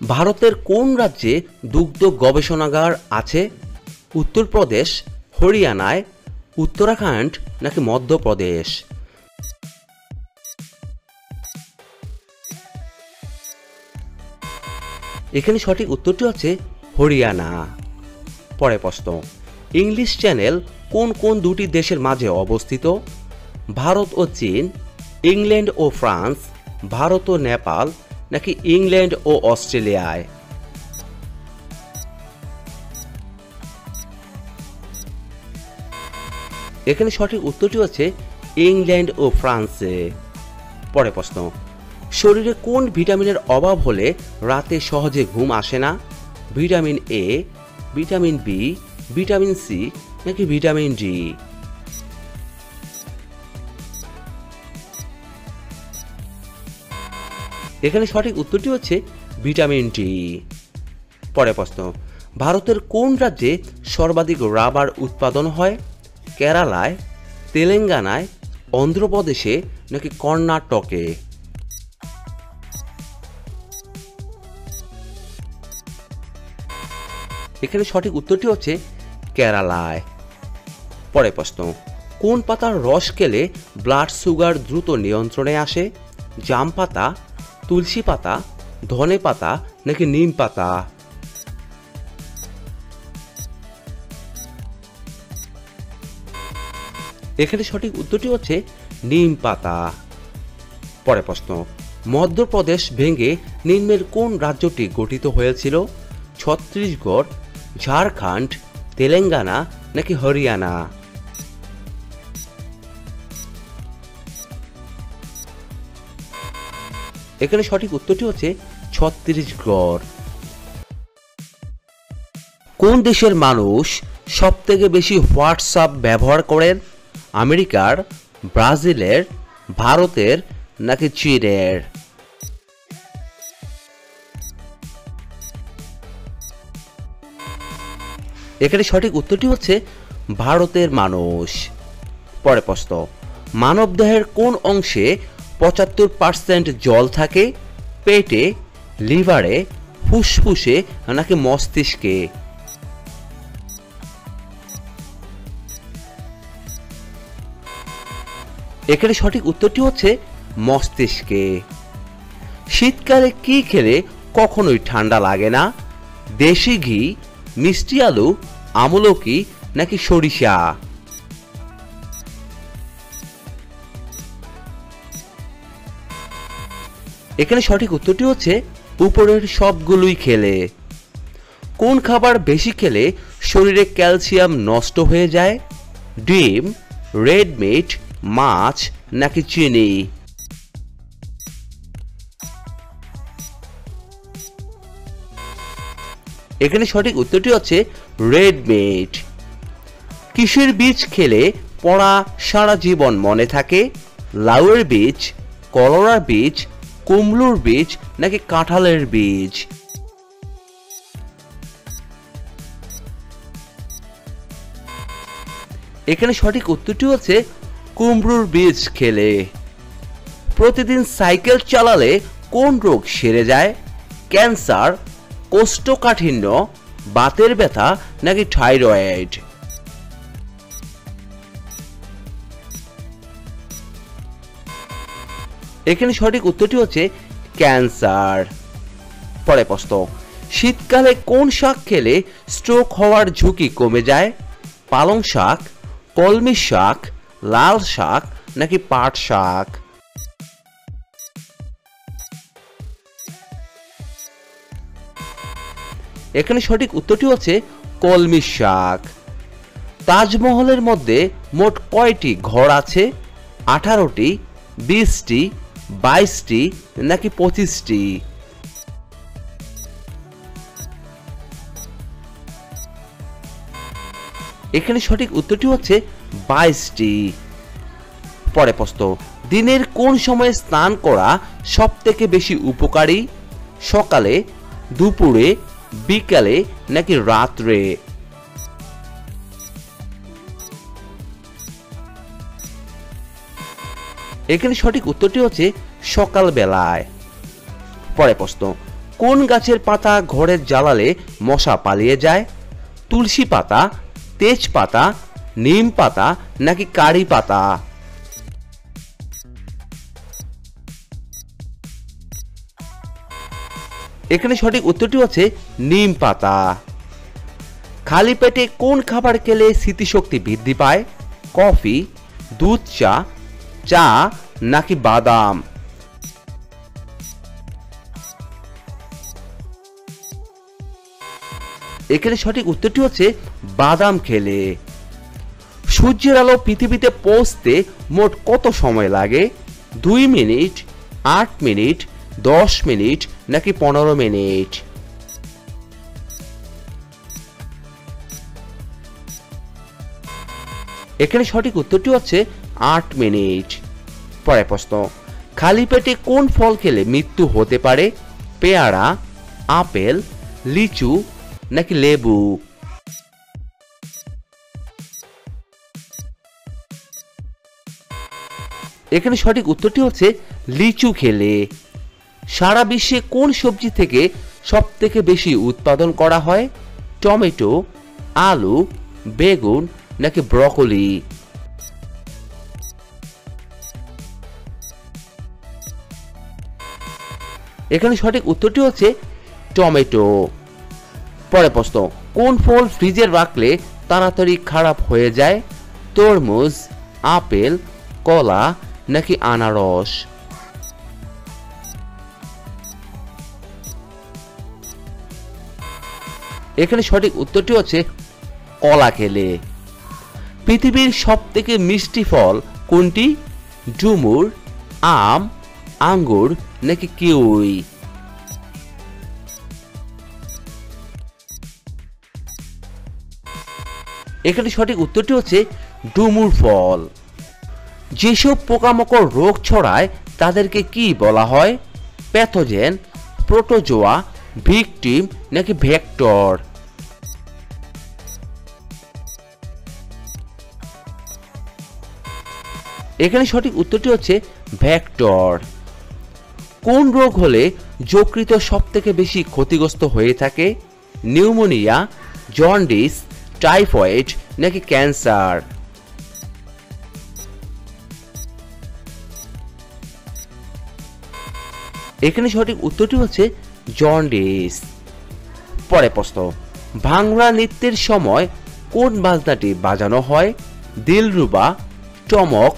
ভারতের কোন রাজ্যে দুগ্ধ গবেষণাগার আছে? উত্তরপ্রদেশ, হরিয়ানায়, উত্তরাখণ্ড নাকি মধ্যপ্রদেশ? এখানে সঠিক উত্তরটি হচ্ছে হরিয়ানা। পরের প্রশ্ন, ইংলিশ চ্যানেল কোন কোন দুটি দেশের মাঝে অবস্থিত? ভারত ও চীন, ইংল্যান্ড ও ফ্রান্স, ভারত ও নেপাল নাকি ইংল্যান্ড ও অস্ট্রেলিয়ায়? এখানে সঠিক উত্তরটি হচ্ছে ইংল্যান্ড ও ফ্রান্সে। পরের প্রশ্ন, শরীরে কোন ভিটামিনের অভাব হলে রাতে সহজে ঘুম আসে না? Vitamin A, vitamin B, vitamin C নাকি ভিটামিন ডি? এখানে সঠিক উত্তরটি হচ্ছে ভিটামিন ডি। পরের প্রশ্ন, ভারতের কোন রাজ্যে সর্বাধিক রাবার উৎপাদন হয়? কেরালায়, তেলেঙ্গানায়, অন্ধ্রপ্রদেশে নাকি কর্ণাটকে? এখানে সঠিক উত্তরটি হচ্ছে কেরালায়। পরের প্রশ্ন, কোন পাতার রস খেলে ব্লাড সুগার দ্রুত নিয়ন্ত্রণে আসে? জাম পাতা, তুলসী পাতা, ধনে পাতা নাকি নিম পাতা? এখানে সঠিক উত্তরটি হচ্ছে নিম পাতা। পরের প্রশ্ন, মধ্যপ্রদেশ ভেঙে নিম্নের কোন রাজ্যটি গঠিত হয়েছিল? ছত্তিশগড়, ঝাড়খণ্ড, তেলেঙ্গানা নাকি হরিয়ানা? এখানে সঠিক উত্তরটি হচ্ছে ছত্তিশগড়। কোন দেশের মানুষ সবথেকে বেশি হোয়াটসঅ্যাপ ব্যবহার করেন? আমেরিকার, ব্রাজিলের, ভারতের নাকি চীনের? এখানে সঠিক উত্তরটি হচ্ছে ভারতের মানুষ। পরের প্রশ্ন, মানবদেহের কোন অংশে 75% জল থাকে? পেটে, লিভারে, ফুসফুসে নাকি মস্তিষ্কে? এখানে সঠিক উত্তরটি হচ্ছে মস্তিষ্কে। শীতকালে কি খেলে কখনোই ঠান্ডা লাগে না? দেশি ঘি, মিষ্টি আলু, আমলকি নাকি সরিষা? এখানে সঠিক উত্তরটি হচ্ছে উপরের সবগুলোই খেলে। কোন খাবার বেশি খেলে শরীরে ক্যালসিয়াম নষ্ট হয়ে যায়? ডিম, রেড মিট, মাছ নাকি চিনি? এখানে সঠিক উত্তরটি হচ্ছে রেড মিট। কিসের বীজ খেলে পড়া সারা জীবন মনে থাকে? লাউয়ের বীজ, কলরার বীজ, কুমড়োর বীজ নাকি কাঁঠালের বীজ? এখানে সঠিক উত্তরটি হচ্ছে কুমড়োর বীজ খেলে। প্রতিদিন সাইকেল চালালে কোন রোগ সেরে যায়? ক্যান্সার, কোষ্ঠকাঠিন্য, বাতের ব্যথা নাকি থাইরয়েড? এখানে সঠিক উত্তরটি হচ্ছে ক্যান্সার। পরের প্রশ্ন, শীতকালে কোন শাক খেলে স্ট্রোক হওয়ার ঝুঁকি কমে যায়? পালং শাক, কলমি শাক, লাল শাক নাকি পাট শাক? এখানে সঠিক উত্তরটি হচ্ছে কলমি শাক। তাজমহলের মধ্যে মোট কয়টি ঘর আছে? 18টি, 20টি, 22টি নাকি 25টি? এখানে সঠিক উত্তরটি হচ্ছে 22টি। পরের প্রশ্ন, দিনের কোন সময়ে স্নান করা সবথেকে বেশি উপকারী? সকালে, দুপুরে, বিকালে নাকি রাত্রে? এখানে সঠিক উত্তরটি হচ্ছে সকাল বেলায়। পরের প্রশ্ন, কোন গাছের পাতা ঘরের জ্বালালে মশা পালিয়ে যায়? তুলসী পাতা, তেজপাতা, নিম পাতা নাকি কারি পাতা? এখানে সঠিক উত্তরটি হচ্ছে নিম পাতা। খালি পেটে কোন খাবার খেলে স্মৃতিশক্তি বৃদ্ধি পায়? কফি, দুধ চা, চা নাকি বাদাম? এখানে সঠিক উত্তরটি হচ্ছে বাদাম খেলে। সূর্যের আলো পৃথিবীতে পৌঁছতে মোট কত সময় লাগে? 2 মিনিট, 8 মিনিট, 10 মিনিট নাকি 15 মিনিট? এখানে সঠিক উত্তরটি হচ্ছে 8 মিনিট। পরের প্রশ্ন, খালি পেটে কোন ফল খেলে মৃত্যু হতে পারে? পেয়ারা, আপেল, লিচু নাকি লেবু? এখানে সঠিক উত্তরটি হচ্ছে লিচু খেলে। সারা বিশ্বে কোন সবজি থেকে সবথেকে বেশি উৎপাদন করা হয়? টমেটো, আলু, বেগুন নাকি ব্রকলি? এখানে সঠিক উত্তরটি হচ্ছে টমেটো। পরের প্রশ্ন, কোন ফল ফ্রিজে রাখলে তাড়াতাড়ি খারাপ হয়ে যায়? তরমুজ, আপেল, কলা নাকি আনারস? এখানে সঠিক উত্তরটি হচ্ছে কলা খেলে। পৃথিবীর সবথেকে মিষ্টি ফল কোনটি? ডুমুর, আম, আঙ্গুর নাকি কিউই? এখানে সঠিক উত্তরটি হচ্ছে ডুমুর ফল। যেসব পোকামাকড় রোগ ছড়ায় তাদেরকে কি বলা হয়? প্যাথোজেন, প্রোটোজোয়া, ভিকটিম নাকি ভেক্টর? এখানে সঠিক উত্তরটি হচ্ছে ভেক্টর। কোন রোগ হলে যকৃত সবথেকে বেশি ক্ষতিগ্রস্ত হয়ে থাকে? নিউমোনিয়া, জন্ডিস, টাইফয়েড নাকি ক্যান্সার? এখানে সঠিক উত্তরটি হচ্ছে জন্ডিস। পরের প্রশ্ন, ভাংড়া নৃত্যের সময় কোন বাজনাটি বাজানো হয়? দিলরুবা, টমক,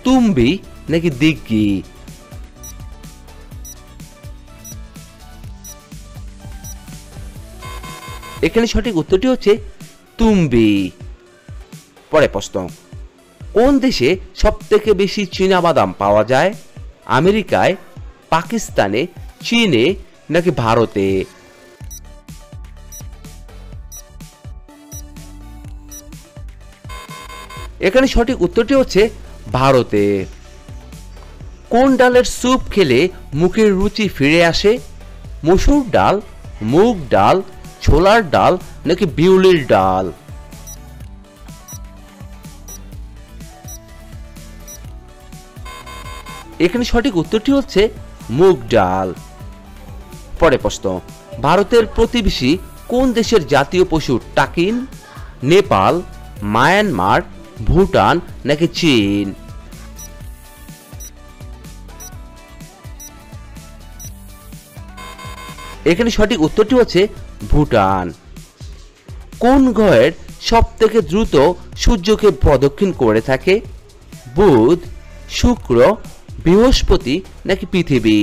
তুম্বি নাকি দিগ্গি? এখানে সঠিক উত্তরটি হচ্ছে তুম্বি। পরের প্রশ্ন, কোন দেশে সবথেকে বেশি চীনাবাদাম পাওয়া যায়? আমেরিকায়, পাকিস্তানে, চীনে নাকি ভারতে? এখানে সঠিক উত্তরটি হচ্ছে ভারতে। কোন ডালের স্যুপ খেলে মুখের রুচি ফিরে আসে? মসুর ডাল, মুগ ডাল, ছোলার ডাল নাকি বিউলির ডাল? এখানে সঠিক উত্তরটি হচ্ছে মুগ ডাল। পরের প্রশ্ন, ভারতের প্রতিবেশী কোন দেশের জাতীয় পশু টাকিন? নেপাল, মায়ানমার, ভুটান নাকি চীন? এখানে সঠিক উত্তরটি হচ্ছে ভুটান। কোন গ্রহের সবথেকে দ্রুত সূর্যকে প্রদক্ষিণ করে থাকে? বুধ, শুক্র, বৃহস্পতি নাকি পৃথিবী?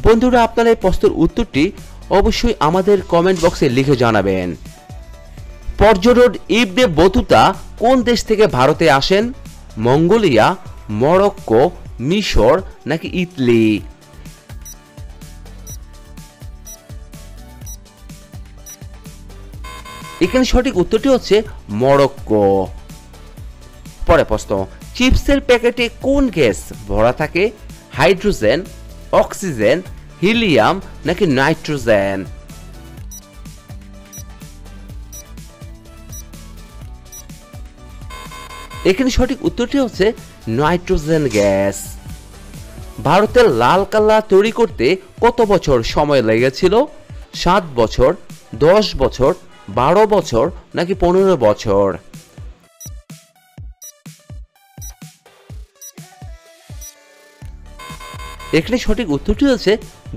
বন্ধুরা, আপনারা এই প্রশ্নের উত্তরটি অবশ্যই আমাদের কমেন্ট বক্সে লিখে জানাবেন। পর্যটক ইবনে বতুতা কোন দেশ থেকে ভারতে আসেন? মঙ্গোলিয়া, মরক্কো, মিশর নাকি ইতালি? এখানে সঠিক উত্তরটি হচ্ছে মরক্কো। পরের প্রশ্ন, চিপসের প্যাকেটে কোন গ্যাস ভরা থাকে? হাইড্রোজেন, অক্সিজেন, হিলিয়াম নাকি নাইট্রোজেন? এখানে সঠিক উত্তরটি হচ্ছে নাইট্রোজেন গ্যাস। ভারতের লাল কালার তৈরি করতে কত বছর সময় লেগেছিল? 7 বছর, 10 বছর, 12 বছর নাকি 15 বছর? এখানে সঠিক উত্তরটি হচ্ছে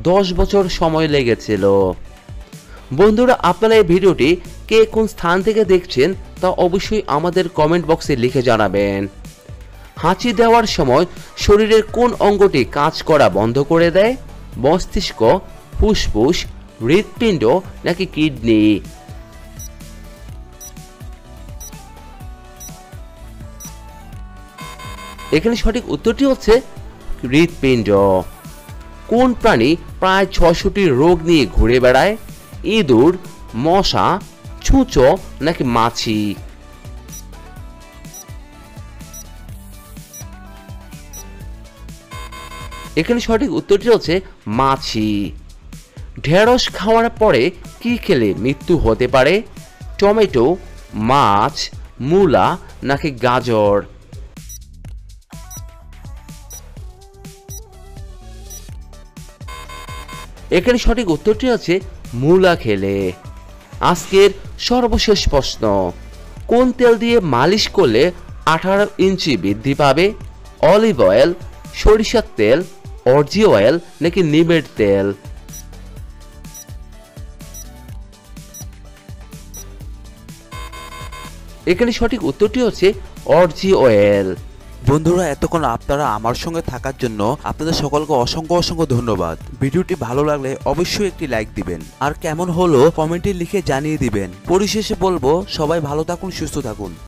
10 বছর সময় লেগেছিল। বন্ধুরা, আপনারা এই ভিডিওটি কে কোন স্থান থেকে দেখছেন তা অবশ্যই আমাদের কমেন্ট বক্সে লিখে জানাবেন। হাঁচি দেওয়ার সময় শরীরের কোন অঙ্গটি কাজ করা বন্ধ করে দেয়? মস্তিষ্ক, ফুসফুস, হৃৎপিণ্ড নাকি কিডনি? এখানে সঠিক উত্তরটি হচ্ছে হৃৎপিণ্ড। কোন প্রাণী প্রায় 600টি রোগ নিয়ে ঘুরে বেড়ায়? ইঁদুর, মশা, ছুঁচো নাকি মাছি? এখানে সঠিক উত্তরটি হচ্ছে মাছি। ঢেঁড়স খাওয়ার পরে কি খেলে মৃত্যু হতে পারে? টমেটো, মাছ, মূলা নাকি গাজর? এখানে সঠিক উত্তরটি হচ্ছে মূলা খেলে। আজকের সর্বশেষ প্রশ্ন, কোন তেল দিয়ে মালিশ করলে 18 ইঞ্চি বৃদ্ধি পাবে? অলিভ অয়েল, সরিষার তেল, অর্জি অয়েল নাকি নিমের তেল? এখানে সঠিক উত্তরটি হচ্ছে অর্জি অয়েল। বন্ধুরা, এতক্ষণ আপনারা আমার সঙ্গে থাকার জন্য আপনাদের সকলকে অসংখ্য অসংখ্য ধন্যবাদ। ভিডিওটি ভালো লাগলে অবশ্যই একটি লাইক দিবেন, আর কেমন হলো কমেন্টে লিখে জানিয়ে দিবেন। পরিশেষে বলবো, সবাই ভালো থাকুন, সুস্থ থাকুন।